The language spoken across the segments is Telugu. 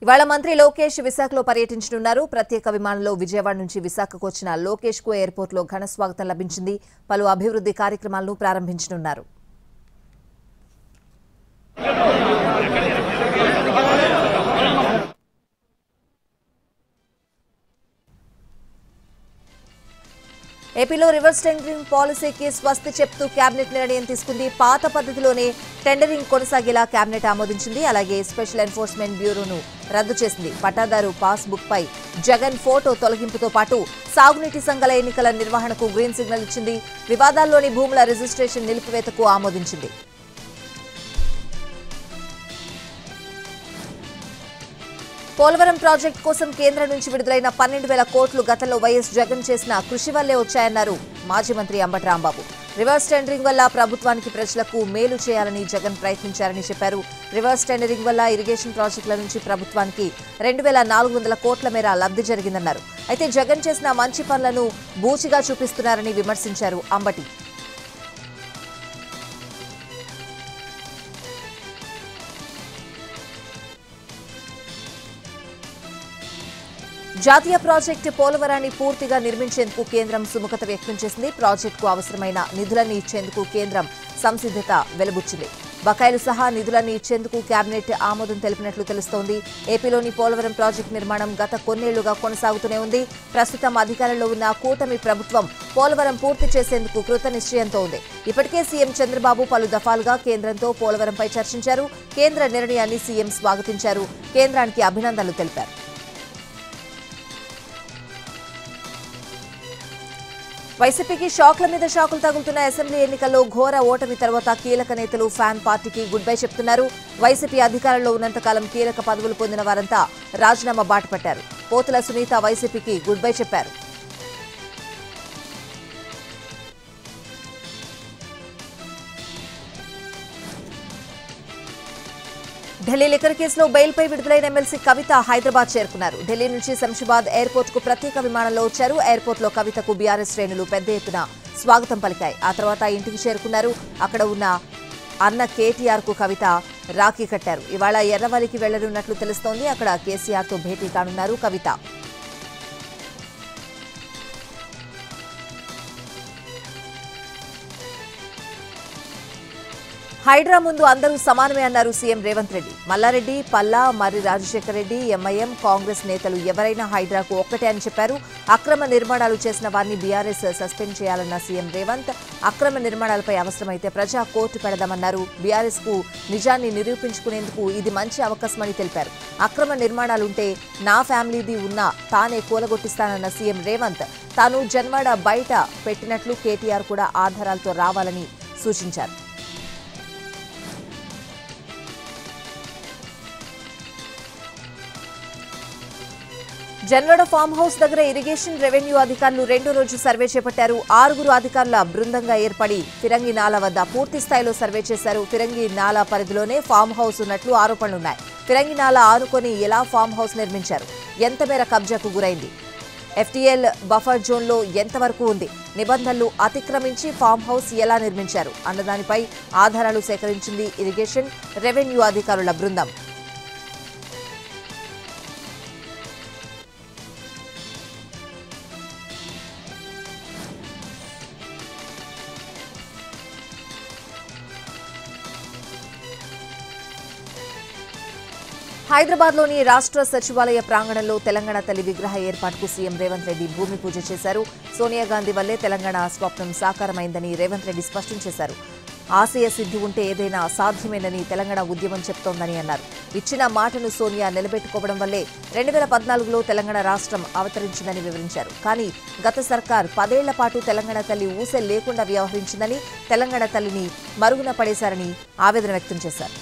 ఇవాళ మంత్రి లోకేష్ విశాఖలో పర్యటించనున్నారు. ప్రత్యేక విమానంలో విజయవాడ నుంచి విశాఖకు వచ్చిన లోకేష్ కు ఎయిర్పోర్ట్ లో ఘన స్వాగతం లభించింది. పలు అభివృద్ధి కార్యక్రమాలను ప్రారంభించనున్నారు. ఏపీలో రివర్స్ టెండరింగ్ పాలసీకి స్వస్తి చెప్తూ కేబినెట్ నిర్ణయం తీసుకుంది. పాత పద్ధతిలోనే టెండరింగ్ కొనసాగేలా కేబినెట్ ఆమోదించింది. అలాగే స్పెషల్ ఎన్ఫోర్స్మెంట్ బ్యూరోను రద్దు చేసింది. పట్టాదారు పాస్ బుక్ పై జగన్ ఫోటో తొలగింపుతో పాటు సాగునీటి సంఘాల ఎన్నికల నిర్వహణకు గ్రీన్ సిగ్నల్ ఇచ్చింది. వివాదాల్లోని భూముల రిజిస్ట్రేషన్ నిలిపివేతకు ఆమోదించింది. పోలవరం ప్రాజెక్టు కోసం కేంద్రం నుంచి విడుదలైన 12,000 కోట్లు గతంలో వైఎస్ జగన్ చేసిన కృషి వల్లే వచ్చాయన్నారు మాజీ మంత్రి అంబటి రాంబాబు. రివర్స్ టెండరింగ్ వల్ల ప్రభుత్వానికి ప్రజలకు మేలు చేయాలని జగన్ ప్రయత్నించారని చెప్పారు. రివర్స్ టెండరింగ్ వల్ల ఇరిగేషన్ ప్రాజెక్టుల నుంచి ప్రభుత్వానికి 2,400 కోట్ల మేర లబ్ధి జరిగిందన్నారు. అయితే జగన్ చేసిన మంచి పనులను బూచిగా చూపిస్తున్నారని విమర్శించారు అంబటి. జాతీయ ప్రాజెక్టు పోలవరాన్ని పూర్తిగా నిర్మించేందుకు కేంద్రం సుముఖత వ్యక్తం చేసింది. ప్రాజెక్టుకు అవసరమైన నిధులన్నీ ఇచ్చేందుకు కేంద్రం సంసిద్ధత వెలుబుచ్చింది. బకాయిలు సహా నిధులన్నీ ఇచ్చేందుకు కేబినెట్ ఆమోదం తెలిపినట్లు తెలుస్తోంది. ఏపీలోని పోలవరం ప్రాజెక్టు నిర్మాణం గత కొన్నేళ్లుగా కొనసాగుతూనే ఉంది. ప్రస్తుతం అధికారంలో ఉన్న కూటమి ప్రభుత్వం పోలవరం పూర్తి చేసేందుకు కృత నిశ్చయంతో ఉంది. ఇప్పటికే సీఎం చంద్రబాబు పలు దఫాలుగా కేంద్రంతో పోలవరంపై చర్చించారు. కేంద్ర నిర్ణయాన్ని సీఎం స్వాగతించారు. కేంద్రానికి అభినందనలు తెలిపారు. వైసీపీకి షాక్ల మీద షాకులు తగులుతున్న అసెంబ్లీ ఎన్నికల్లో ఘోర ఓటమి తర్వాత కీలక నేతలు ఫ్యాన్ పార్టీకి గుడ్ బై చెప్తున్నారు. వైసీపీ అధికారంలో ఉన్నంతకాలం కీలక పదవులు పొందిన వారంతా రాజీనామా బాట పట్టారు. పోతుల సునీత వైసీపీకి గుడ్ బై చెప్పారు. ఢిల్లీ లిక్కర్ కేసులో బెయిల్పై విడుదలైన ఎమ్మెల్సీ కవిత హైదరాబాద్ చేరుకున్నారు. ఢిల్లీ నుంచి శంషాబాద్ ఎయిర్పోర్ట్ కు ప్రత్యేక విమానంలో వచ్చారు. ఎయిర్పోర్ట్ లో కవితకు బీఆర్ఎస్ శ్రేణులు పెద్ద ఎత్తున స్వాగతం పలికాయి. ఆ తర్వాత ఇంటికి చేరుకున్నారు. అక్కడ ఉన్న అన్న కేటీఆర్ కు కవిత రాఖీ కట్టారు. ఇవాళ ఎర్రవల్లికి వెళ్లనున్నట్లు తెలుస్తోంది. అక్కడ కేసీఆర్ తో భేటీ కానున్నారు కవిత. హైడ్రా ముందు అందరూ సమానమే అన్నారు సీఎం రేవంత్ రెడ్డి. మల్లారెడ్డి, పల్లా, మర్రి రాజశేఖర రెడ్డి, ఎంఐఎం, కాంగ్రెస్ నేతలు ఎవరైనా హైడ్రాకు ఒక్కటే అని చెప్పారు. అక్రమ నిర్మాణాలు చేసిన వారిని బీఆర్ఎస్ సస్పెండ్ చేయాలన్న సీఎం రేవంత్ అక్రమ నిర్మాణాలపై అవసరమైతే ప్రజా కోర్టు పెడదామన్నారు. బీఆర్ఎస్ కు నిజాన్ని నిరూపించుకునేందుకు ఇది మంచి అవకాశమని తెలిపారు. అక్రమ నిర్మాణాలుంటే నా ఫ్యామిలీది ఉన్నా తానే కూలగొట్టిస్తానన్న సీఎం రేవంత్ తాను జన్వాడ బయట పెట్టినట్లు కేటీఆర్ కూడా ఆధారాలతో రావాలని సూచించారు. జన్వాడ ఫామ్ హౌస్ దగ్గర ఇరిగేషన్ రెవెన్యూ అధికారులు 2వ రోజు సర్వే చేపట్టారు. 6 అధికారుల బృందంగా ఏర్పడి ఫిరంగి నాలా వద్ద పూర్తి స్థాయిలో సర్వే చేశారు. ఫిరంగి నాలా పరిధిలోనే ఫామ్ హౌస్ ఉన్నట్లు ఆరోపణలున్నాయి. ఫిరంగి నాలా ఆనుకొని ఎలా ఫామ్ హౌస్ నిర్మించారు? ఎంత మేర కబ్జాకు గురైంది? ఎఫ్టీఎల్ బఫర్ జోన్లో ఎంతవరకు ఉంది? నిబంధనలు అతిక్రమించి ఫామ్ హౌస్ ఎలా నిర్మించారు అన్నదానిపై ఆధారాలు సేకరించింది ఇరిగేషన్ రెవెన్యూ అధికారుల బృందం. హైదరాబాద్లోని రాష్ట్ర సచివాలయ ప్రాంగణంలో తెలంగాణ తల్లి విగ్రహ ఏర్పాటుకు సీఎం రేవంత్ రెడ్డి భూమి పూజ చేశారు. సోనియా గాంధీ వల్లే తెలంగాణ స్వప్నం సాకారమైందని రేవంత్ రెడ్డి స్పష్టం చేశారు. ఆశయ సిద్ధి ఉంటే ఏదైనా సాధ్యమేనని తెలంగాణ ఉద్యమం చెప్తోందని అన్నారు. ఇచ్చిన మాటను సోనియా నిలబెట్టుకోవడం వల్లే 2014లో తెలంగాణ రాష్ట్రం అవతరించిందని వివరించారు. కానీ గత సర్కార్ 10 ఏళ్ల పాటు తెలంగాణ తల్లి ఊసె లేకుండా వ్యవహరించిందని, తెలంగాణ తల్లిని మరుగున పడేశారని ఆవేదన వ్యక్తం చేశారు.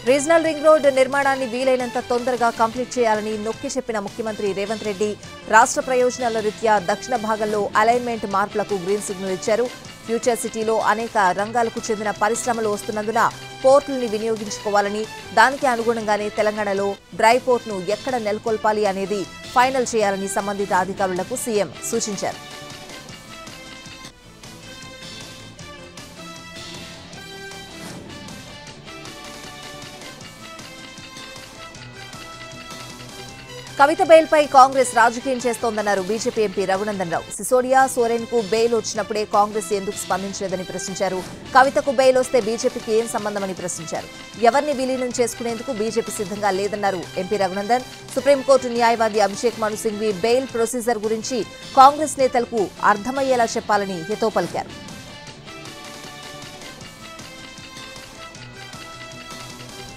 రీజనల్ రింగ్ రోడ్ నిర్మాణాన్ని వీలైనంత తొందరగా కంప్లీట్ చేయాలని నొక్కి చెప్పిన ముఖ్యమంత్రి రేవంత్ రెడ్డి రాష్ట్ర ప్రయోజనాల రీత్యా దక్షిణ భాగంలో అలైన్మెంట్ మార్పులకు గ్రీన్ సిగ్నల్ ఇచ్చారు. ఫ్యూచర్ సిటీలో అనేక రంగాలకు చెందిన పరిశ్రమలు వస్తున్నందున పోర్టుల్ని వినియోగించుకోవాలని, దానికి అనుగుణంగానే తెలంగాణలో డ్రై పోర్ట్ను ఎక్కడ నెలకొల్పాలి అనేది ఫైనల్ చేయాలని సంబంధిత అధికారులకు సీఎం సూచించారు. కవిత బెయిల్పై కాంగ్రెస్ రాజకీయం చేస్తోందన్నారు బీజేపీ ఎంపీ రఘునందన్ రావు. సిసోడియా, సోరెన్ కు బెయిల్ వచ్చినప్పుడే కాంగ్రెస్ ఎందుకు స్పందించలేదని ప్రశ్నించారు. కవితకు బెయిల్ వస్తే బీజేపీకి ఏం సంబంధమని ప్రశ్నించారు. ఎవరిని విలీనం చేసుకునేందుకు బీజేపీ సిద్ధంగా లేదన్నారు ఎంపీ రఘునందన్. సుప్రీంకోర్టు న్యాయవాది అభిషేక్ మను సింఘ్వి బెయిల్ ప్రొసీజర్ గురించి కాంగ్రెస్ నేతలకు అర్థమయ్యేలా చెప్పాలని హితవు పలికారు.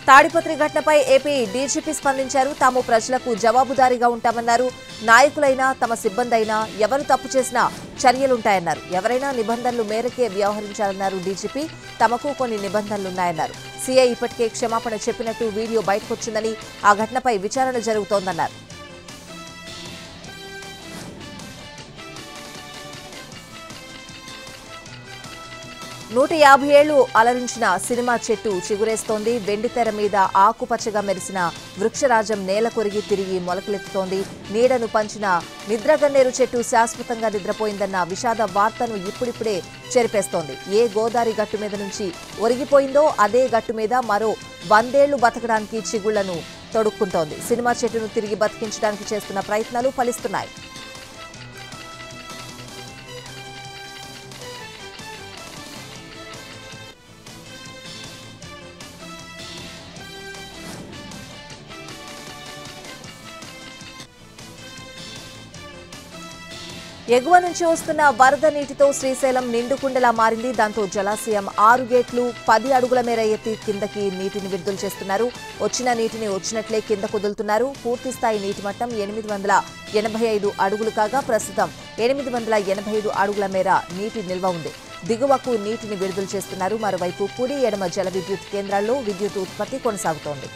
తాడిపత్రి ఘటనపై ఏపీ డీజీపీ స్పందించారు. తాము ప్రజలకు జవాబుదారీగా ఉంటామన్నారు. నాయకులైనా తమ సిబ్బంది అయినా ఎవరు తప్పు చేసినా చర్యలుంటాయన్నారు. ఎవరైనా నిబంధనలు మేరకే వ్యవహరించాలన్నారు డీజీపీ. తమకు కొన్ని నిబంధనలున్నాయన్నారు. సీఐ ఇప్పటికే క్షమాపణ చెప్పినట్టు వీడియో బయటకొచ్చిందని, ఆ ఘటనపై విచారణ జరుగుతోందన్నారు. 150 ఏళ్లు అలరించిన సినిమా చెట్టు చిగురేస్తోంది. వెండితెర మీద ఆకుపచ్చగా మెరిసిన వృక్షరాజం నేల కొరిగి తిరిగి మొలకలెత్తుతోంది. నీడను పంచిన నిద్రగన్నేరు చెట్టు శాశ్వతంగా నిద్రపోయిందన్న విషాద వార్తను ఇప్పుడిప్పుడే చెరిపేస్తోంది. ఏ గోదావరి గట్టు మీద నుంచి ఒరిగిపోయిందో అదే గట్టు మీద మరో 100 ఏళ్లు బతకడానికి చిగుళ్లను తొడుక్కుంటోంది. సినిమా చెట్టును తిరిగి బతికించడానికి చేస్తున్న ప్రయత్నాలు ఫలిస్తున్నాయి. ఎగువ నుంచి వస్తున్న వరద నీటితో శ్రీశైలం నిండుకుండలా మారింది. దాంతో జలాశయం 6 గేట్లు 10 అడుగుల మేర ఎత్తి కిందకి నీటిని విడుదల చేస్తున్నారు. వచ్చిన నీటిని వచ్చినట్లే కిందకు వదులుతున్నారు. పూర్తిస్థాయి నీటి మట్టం 885 అడుగులు కాగా ప్రస్తుతం 885 అడుగుల మేర నీటి నిల్వ ఉంది. దిగువకు నీటిని విడుదల చేస్తున్నారు. మరోవైపు కుడి ఎడమ జల విద్యుత్ కేంద్రాల్లో విద్యుత్ ఉత్పత్తి కొనసాగుతోంది.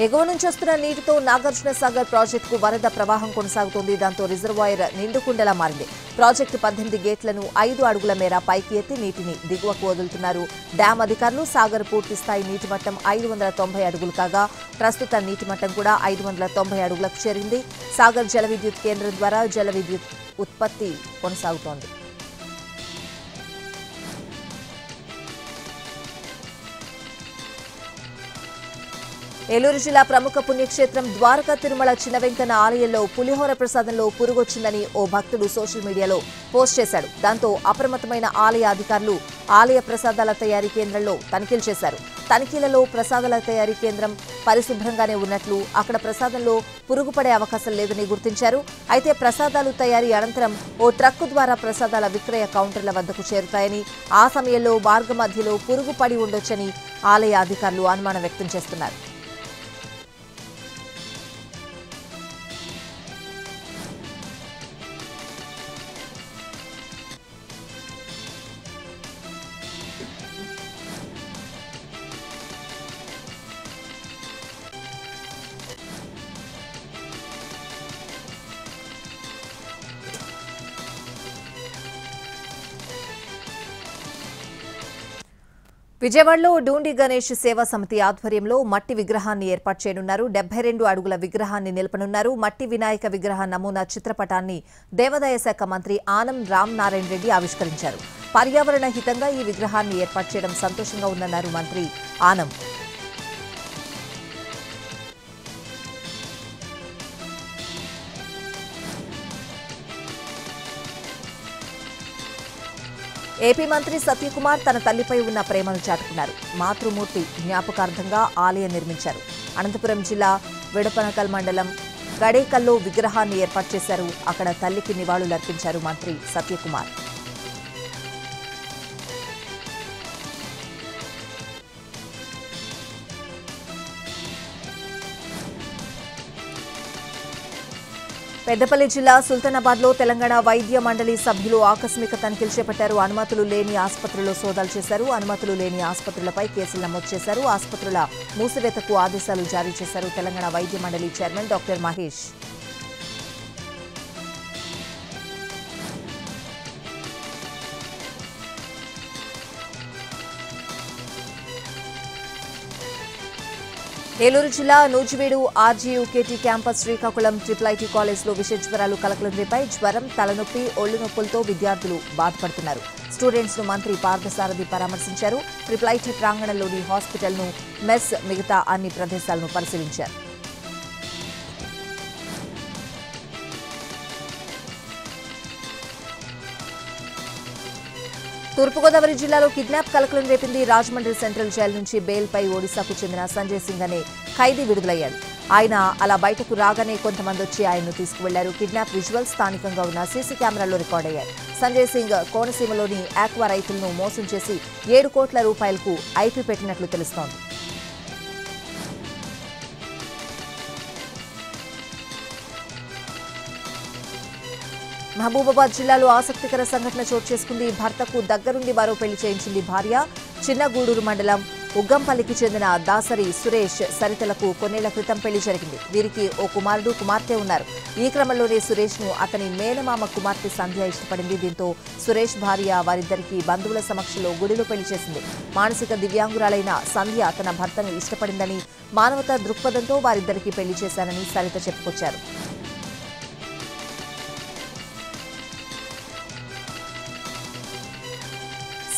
ఎగువ నుంచి వస్తున్న నీటితో నాగార్జున సాగర్ ప్రాజెక్టుకు వరద ప్రవాహం కొనసాగుతోంది. దాంతో రిజర్వాయర్ నిండుకుండలా మారింది. ప్రాజెక్టు 18 గేట్లను 5 అడుగుల మేర పైకి ఎత్తి నీటిని దిగువకు వదులుతున్నారు. డ్యాం అధికారులు సాగర్ పూర్తి స్థాయి నీటి మట్టం 590 అడుగులు కాగా ప్రస్తుత నీటి మట్టం కూడా 590 అడుగులకు చేరింది. సాగర్ జల విద్యుత్ కేంద్రం ద్వారా జల విద్యుత్ ఉత్పత్తి కొనసాగుతోంది. ఏలూరు జిల్లా ప్రముఖ పుణ్యక్షేత్రం ద్వారకా తిరుమల చిన్న వెంకన్న ఆలయంలో పులిహోర ప్రసాదంలో పురుగొచ్చిందని ఓ భక్తుడు సోషల్ మీడియాలో పోస్ట్ చేశాడు. దాంతో అప్రమత్తమైన ఆలయ అధికారులు ఆలయ ప్రసాదాల తయారీ కేంద్రంలో తనిఖీలు చేశారు. తనిఖీలలో ప్రసాదాల తయారీ కేంద్రం పరిశుభ్రంగానే ఉన్నట్లు, అక్కడ ప్రసాదంలో పురుగు పడే అవకాశం లేదని గుర్తించారు. అయితే ప్రసాదాలు తయారీ అనంతరం ఓ ట్రక్కు ద్వారా ప్రసాదాల విక్రయ కౌంటర్ల వద్దకు చేరుతాయని, ఆ సమయంలో మార్గ మధ్యలో పురుగు పడి ఉండొచ్చని ఆలయ అధికారులు అనుమానం వ్యక్తం చేస్తున్నారు. విజయవాడలో డూండి గణేష్ సేవా సమితి ఆధ్వర్యంలో మట్టి విగ్రహాన్ని ఏర్పాటు చేయనున్నారు. 72 అడుగుల విగ్రహాన్ని నిలపనున్నారు. మట్టి వినాయక విగ్రహ నమూనా చిత్రపటాన్ని దేవాదాయ శాఖ మంత్రి ఆనం రామనారాయణ రెడ్డి ఆవిష్కరించారు. పర్యావరణ హితంగా ఈ విగ్రహాన్ని ఏర్పాటు చేయడం సంతోషంగా ఉందన్నారు మంత్రి ఆనం. ఏపీ మంత్రి సత్యకుమార్ తన తల్లిపై ఉన్న ప్రేమను చాటుకున్నారు. మాతృమూర్తి జ్ఞాపకార్థంగా ఆలయం నిర్మించారు. అనంతపురం జిల్లా విడపనకల్ మండలం గడేకల్లో విగ్రహాన్ని ఏర్పాటు చేశారు. అక్కడ తల్లికి నివాళులర్పించారు మంత్రి సత్యకుమార్. పెద్దపల్లి జిల్లా సుల్తానాబాద్లో తెలంగాణ వైద్య మండలి సభ్యులు ఆకస్మిక తనిఖీలు చేపట్టారు. అనుమతులు లేని ఆసుపత్రుల్లో సోదాలు చేశారు. అనుమతులు లేని ఆసుపత్రులపై కేసులు నమోదు చేశారు. ఆసుపత్రుల మూసివేతకు ఆదేశాలు జారీ చేశారు తెలంగాణ వైద్య మండలి చైర్మన్ డాక్టర్ మహేష్. ఏలూరు జిల్లా Nuzvid RGUKT campus Srikakulam IIT కాలేజ్లో విష జ్వరాలు కలకలం రేపాయి. జ్వరం, తలనొప్పి, ఒళ్లు నొప్పులతో విద్యార్థులు బాధపడుతున్నారు. స్టూడెంట్స్ ను మంత్రి పార్థసారథి పరామర్శించారు. ఐఐటీ ప్రాంగణంలోని హాస్పిటల్ను, మెస్, మిగతా అన్ని ప్రదేశాలను పరిశీలించారు. తూర్పుగోదావరి జిల్లాలో కిడ్నాప్ కలకలం రేపింది. రాజమండ్రి సెంట్రల్ జైలు నుంచి బెయిల్పై ఒడిశాకు చెందిన సంజయ్ సింగ్ అనే ఖైదీ విడుదలయ్యాడు. ఆయన అలా బయటకు రాగానే కొంతమంది వచ్చి ఆయన్ను తీసుకువెళ్లారు. కిడ్నాప్ విజువల్స్ స్థానికంగా ఉన్న సీసీ కెమెరాల్లో రికార్డయ్యాయి. సంజయ్ సింగ్ కోనసీమలోని ఆక్వా రైతులను మోసం చేసి 7 కోట్ల రూపాయలకు ఐపీ పెట్టినట్లు తెలుస్తోంది. మహబూబాబాద్ జిల్లాలో ఆసక్తికర సంఘటన చోటు చేసుకుంది. భర్తకు దగ్గరుండి మరో పెళ్లి చేయించింది భార్య. చిన్నగూడూరు మండలం ఉగ్గంపల్లికి చెందిన దాసరి సురేష్, సరితలకు కొన్నేళ్ల క్రితం పెళ్లి జరిగింది. వీరికి ఓ కుమారుడు, కుమార్తె ఉన్నారు. ఈ క్రమంలోనే సురేష్ ను అతని మేనమామ కుమార్తె సంధ్య ఇష్టపడింది. దీంతో సురేష్ భార్య వారిద్దరికీ బంధువుల సమక్షంలో గుడిలో పెళ్లి చేసింది. మానసిక దివ్యాంగురాలైన సంధ్య తన భర్తను ఇష్టపడిందని, మానవతా దృక్పథంతో వారిద్దరికీ పెళ్లి చేశానని సరిత చెప్పుకొచ్చారు.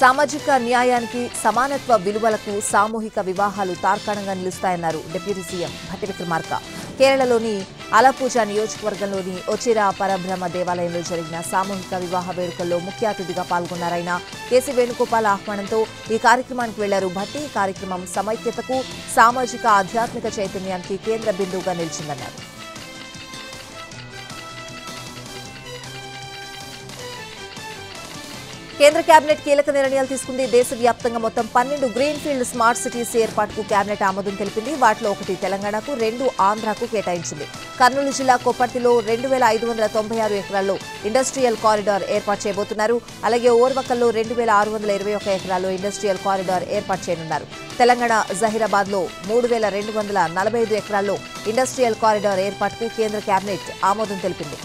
సామాజిక న్యాయానికి, సమానత్వ విలువలకు సామూహిక వివాహాలు తార్కాణంగా నిలుస్తాయన్నారు డిప్యూటీ సీఎం భట్టి విక్రమార్క. కేరళలోని అలపూజ నియోజకవర్గంలోని ఒచిరా పరబ్రహ్మ దేవాలయంలో జరిగిన సామూహిక వివాహ వేడుకల్లో ముఖ్య అతిథిగా పాల్గొన్నారాయన. కేసీ వేణుగోపాల్ ఆహ్వానంతో ఈ కార్యక్రమానికి వెళ్లారు భట్టి. ఈ కార్యక్రమం సమైక్యతకు, సామాజిక ఆధ్యాత్మిక చైతన్యానికి కేంద్ర బిందువుగా నిలిచిందన్నారు. కేంద్ర కేబినెట్ కీలక నిర్ణయాలు తీసుకుంది. దేశవ్యాప్తంగా మొత్తం 12 గ్రీన్ఫీల్డ్ స్మార్ట్ సిటీస్ ఏర్పాటుకు కేబినెట్ ఆమోదం తెలిపింది. వాటిలో 1 తెలంగాణకు, 2 ఆంధ్రాకు కేటాయించింది. కర్నూలు జిల్లా కొప్పర్తిలో 2596 ఎకరాల్లో ఇండస్ట్రియల్ కారిడార్ ఏర్పాటు చేయబోతున్నారు. అలాగే ఓర్వకల్లో 2621 ఎకరాల్లో ఇండస్ట్రియల్ కారిడార్ ఏర్పాటు చేయనున్నారు. తెలంగాణ జహీరాబాద్లో 3245 ఎకరాల్లో ఇండస్ట్రియల్ కారిడార్ ఏర్పాటుకు కేంద్ర కేబినెట్ ఆమోదం తెలిపింది.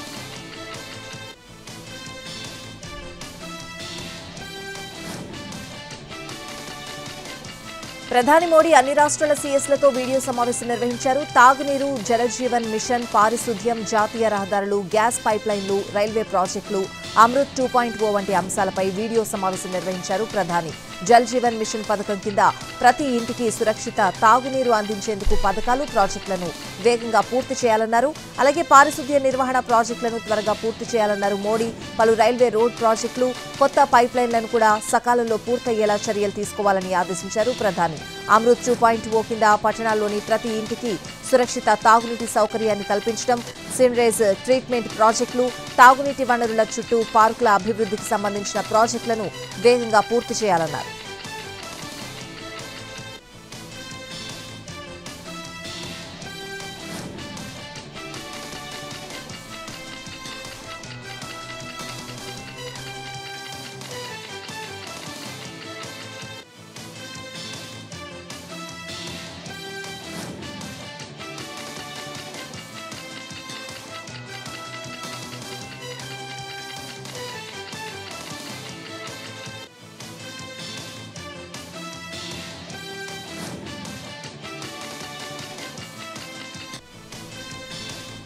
ప్రధాని మోడీ అన్ని రాష్ట్రాల సీఎస్లతో వీడియో సమావేశం నిర్వహించారు. తాగునీరు, జలజీవన్ మిషన్, పారిశుద్ధ్యం, జాతీయ రహదారులు, గ్యాస్ పైప్లైన్లు, రైల్వే ప్రాజెక్టులు, అమృత్ 2.0 వంటి అంశాలపై వీడియో సమావేశం నిర్వహించారు ప్రధాని. జల్ జీవన్ మిషన్ పథకం కింద ప్రతి ఇంటికి సురక్షిత తాగునీరు అందించేందుకు పథకాలు, ప్రాజెక్టులను వేగంగా పూర్తి చేయాలన్నారు. అలాగే పారిశుద్ధ్య నిర్వహణ ప్రాజెక్టులను త్వరగా పూర్తి చేయాలన్నారు మోడీ. పలు రైల్వే రోడ్ ప్రాజెక్టులు, కొత్త పైప్లైన్లను కూడా సకాలంలో పూర్తయ్యేలా చర్యలు తీసుకోవాలని ఆదేశించారు ప్రధాని. అమృత్ 2.0 కింద పట్టణాల్లోని ప్రతి ఇంటికి సురక్షిత తాగునీటి సౌకర్యాన్ని కల్పించడం, సినరేజ్ ట్రీట్మెంట్ ప్రాజెక్టులు, తాగునీటి వనరుల చుట్టూ పార్కుల అభివృద్ధికి సంబంధించిన ప్రాజెక్టులను వేగంగా పూర్తి చేయాలన్నారు.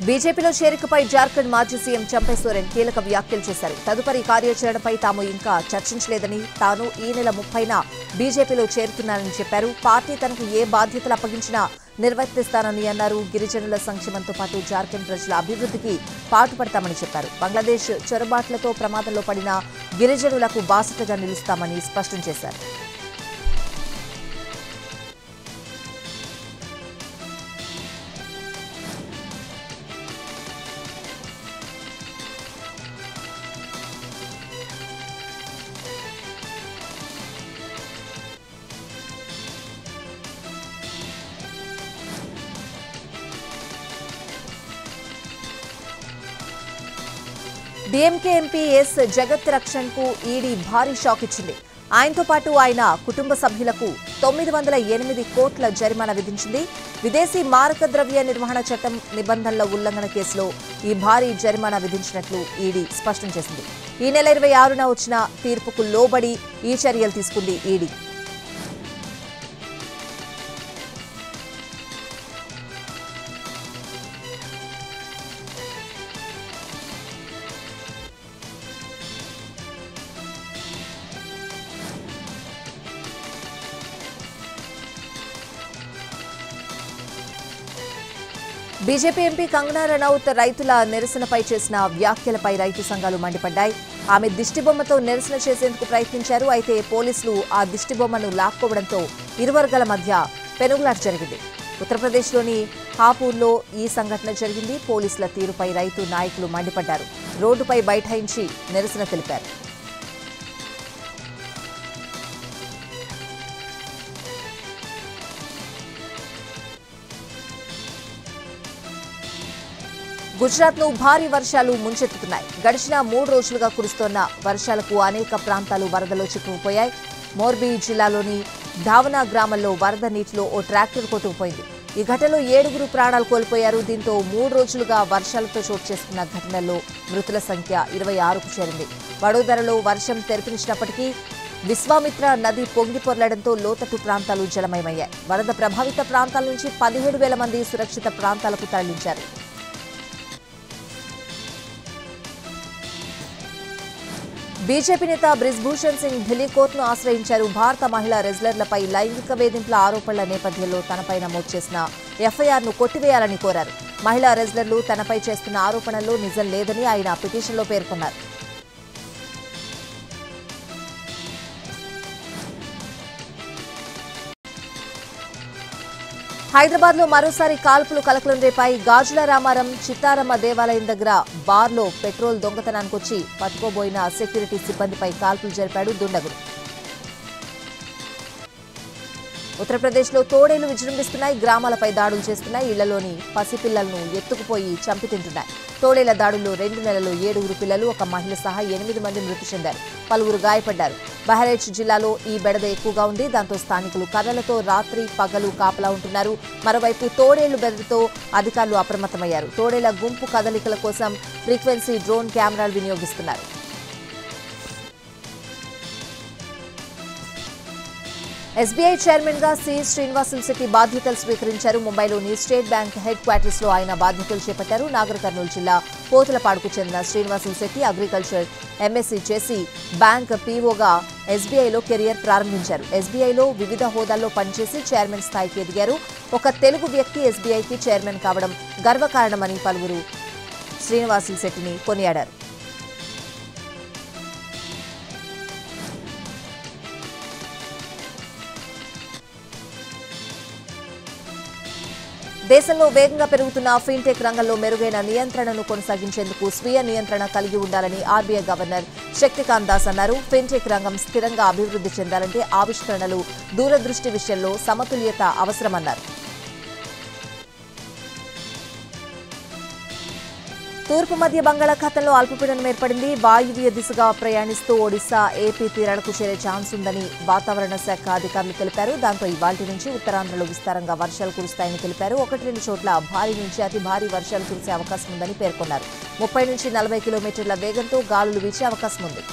బీజేపీలో చేరికపై జార్ఖండ్ మాజీ సీఎం చంపై సోరెన్ కీలక వ్యాఖ్యలు చేశారు. తదుపరి కార్యాచరణపై తాము ఇంకా చర్చించలేదని, తాను ఈ నెల 30న బీజేపీలో చేరుతున్నానని చెప్పారు. పార్టీ తనకు ఏ బాధ్యతలు అప్పగించినా నిర్వర్తిస్తానని అన్నారు. గిరిజనుల సంక్షేమంతో పాటు జార్ఖండ్ ప్రజల అభివృద్ధికి పాటుపడతామని చెప్పారు. బంగ్లాదేశ్ చొరబాట్లతో ప్రమాదంలో పడిన గిరిజనులకు బాసటగా నిలుస్తామని స్పష్టం చేశారు. డీఎంకే ఎంపీ ఎస్ జగత్ రక్షణ్ కు ఈడీ భారీ షాక్ ఇచ్చింది. ఆయనతో పాటు ఆయన కుటుంబ సభ్యులకు 908 కోట్ల జరిమానా విధించింది. విదేశీ మారక ద్రవ్య నిర్వహణ చట్టం నిబంధనల ఉల్లంఘన కేసులో ఈ భారీ జరిమానా విధించినట్లు ఈడీ స్పష్టం చేసింది. ఈ నెల 26న వచ్చిన తీర్పుకు లోబడి ఈ చర్యలు తీసుకుంది ED. BJP MP Kangana Ranaut రైతుల నిరసనపై చేసిన వ్యాఖ్యలపై రైతు సంఘాలు మండిపడ్డాయి. ఆమె దిష్టిబొమ్మతో నిరసన చేసేందుకు ప్రయత్నించారు. అయితే పోలీసులు ఆ దిష్టిబొమ్మను లాక్కోవడంతో ఇరు వర్గాల మధ్య పెనుగులాట జరిగింది. ఉత్తరప్రదేశ్లోని హాపూర్లో ఈ సంఘటన జరిగింది. పోలీసుల తీరుపై రైతు నాయకులు మండిపడ్డారు. రోడ్డుపై బైఠాయించి నిరసన తెలిపారు. గుజరాత్ను భారీ వర్షాలు ముంచెత్తుతున్నాయి. గడిచిన 3 రోజులుగా కురుస్తోన్న వర్షాలకు అనేక ప్రాంతాలు వరదలో చిక్కుకుపోయాయి. మోర్బీ జిల్లాలోని ధావనా గ్రామంలో వరద నీటిలో ఓ ట్రాక్టర్ కొట్టుకుపోయింది. ఈ ఘటనలో 7గురు ప్రాణాలు కోల్పోయారు. దీంతో 3 రోజులుగా వర్షాలతో చోటు చేసుకున్న ఘటనల్లో మృతుల సంఖ్య 26కు చేరింది. వడోదరలో వర్షం తెరపినిచ్చినప్పటికీ విశ్వామిత్ర నది పొంగి పొర్లడంతో లోతట్టు ప్రాంతాలు జలమయమయ్యాయి. వరద ప్రభావిత ప్రాంతాల నుంచి 17,000 మంది సురక్షిత ప్రాంతాలకు తరలించారు. బీజేపీ నేత బ్రిజ్భూషణ్ సింగ్ ఢిల్లీ కోర్టును ఆశ్రయించారు. భారత మహిళా రెజ్లర్లపై లైంగిక వేధింపుల ఆరోపణల నేపథ్యంలో తనపై నమోదు చేసిన ఎఫ్ఐఆర్ను కొట్టివేయాలని కోరారు. మహిళా రెజ్లర్లు తనపై చేస్తున్న ఆరోపణల్లో నిజం లేదని ఆయన పిటిషన్లో పేర్కొన్నారు. హైదరాబాద్లో మరోసారి కాల్పులు కలకలం రేపాయి. గాజుల రామారం చిత్తారమ్మ దేవాలయం దగ్గర బార్లో పెట్రోల్ దొంగతనానికొచ్చి పట్టుకోబోయిన సెక్యూరిటీ సిబ్బందిపై కాల్పులు జరిపాడు దుండగుడు. ఉత్తరప్రదేశ్లో తోడేళ్లు విజృంభిస్తున్నాయి. గ్రామాలపై దాడులు చేస్తున్నాయి. ఇళ్లలోని పసిపిల్లలను ఎత్తుకుపోయి చంపి తింటున్నాయి. తోడేళ్ల దాడుల్లో 2 నెలల్లో 7గురు పిల్లలు, ఒక మహిళ సహా 8 మంది మృతి చెందారు. పలువురు గాయపడ్డారు. బహ్రైచ్ జిల్లాలో ఈ బెడద ఎక్కువగా ఉంది. దాంతో స్థానికులు కర్రలతో రాత్రి పగలు కాపలా ఉంటున్నారు. మరోవైపు తోడేళ్లు బెదరుతో అధికారులు అప్రమత్తమయ్యారు. తోడేళ్ల గుంపు కదలికల కోసం ఫ్రీక్వెన్సీ డ్రోన్ కెమెరాలు వినియోగిస్తున్నారు. ఎస్బీఐ చైర్మన్ గా సి శ్రీనివాసులు శెట్టి బాధ్యతలు స్వీకరించారు. ముంబైలోని స్టేట్ బ్యాంక్ హెడ్ క్వార్టర్స్ లో ఆయన బాధ్యతలు చేపట్టారు. నాగర్ కర్నూలు జిల్లా పోతులపాడుకు చెందిన శ్రీనివాసులు శెట్టి అగ్రికల్చర్ ఎంఎస్సీ చేసి బ్యాంక్ పీఓగా ఎస్బీఐలో కెరియర్ ప్రారంభించారు. ఎస్బీఐలో వివిధ హోదాల్లో పనిచేసి చైర్మన్ స్థాయికి ఎదిగారు. ఒక తెలుగు వ్యక్తి ఎస్బీఐకి చైర్మన్ కావడం గర్వకారణమని పలువురు శ్రీనివాసులు శెట్టిని కొనియాడారు. దేశంలో వేగంగా పెరుగుతున్న ఫిన్టెక్ రంగంలో మెరుగైన నియంత్రణను కొనసాగించేందుకు స్వీయ నియంత్రణ కలిగి ఉండాలని ఆర్బీఐ గవర్నర్ శక్తికాంత్ దాస్ అన్నారు. ఫిన్టెక్ రంగం స్థిరంగా అభివృద్ధి చెందాలంటే ఆవిష్కరణలు, దూరదృష్టి విషయంలో సమతుల్యత అవసరమన్నారు. తూర్పు మధ్య బంగాళాఖాతంలో అల్పపీడనం ఏర్పడింది. వాయువ్య దిశగా ప్రయాణిస్తూ ఒడిశా, ఏపీ తీరాలకు చేరే ఛాన్స్ ఉందని వాతావరణ శాఖ అధికారులు తెలిపారు. దాంతో ఇవాళ్టి నుంచి ఉత్తరాంధ్రలో విస్తారంగా వర్షాలు కురుస్తాయని తెలిపారు. 1-2 చోట్ల భారీ నుంచి అతి భారీ వర్షాలు కురిసే అవకాశం ఉందని పేర్కొన్నారు. 30 నుంచి 40 కిలోమీటర్ల వేగంతో గాలులు వీచే అవకాశం ఉంది.